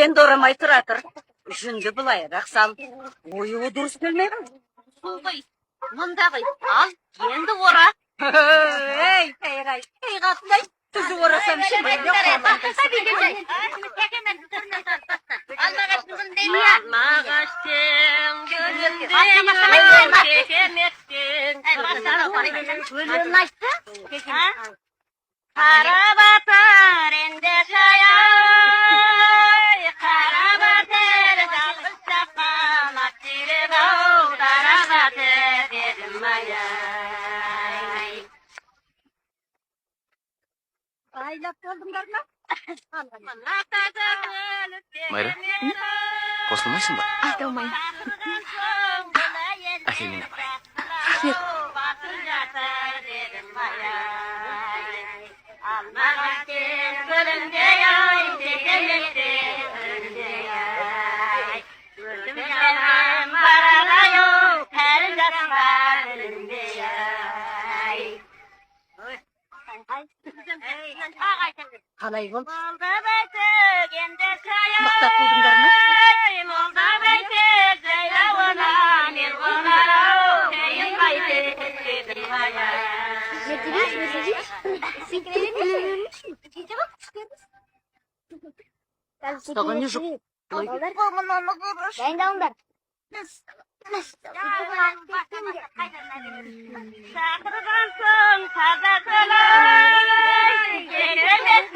Енді орамай тұра тұр. Жүнді былайырақ сал. Ойы дұрыс келмей ме? Солбай, мұнда бай. Ал, енді ора. Ей, қайрай, қатынай. Түзі орасам шымайды қамандайсың. Алмағаштың гүлінде, кекеметтің өлімін айтты. Қара батыр енді шаяй, қара батыр жалғыз шапқан аттиріп ау, қара батыр дедім аяй. Айлап болдыңдар ма? Майра, қосылмайсың ба? Айта алмайым. Әкеңмен апарайын. Алмағаштың гүліндей ай, кекеметтің өліндей ай. Өтім жалған барадай оу, кәрі жасқа гүліндей ай. Қалай бол? Молда бәйтік енді шаяй. Мақтап болдыңдар ма? Молда бәйтік жайлауына мен қонарау, кейін қайтып едім аяй. Саған не жоқ? Дайындалыңдар. Шақырған соң қаза көлай, кекемет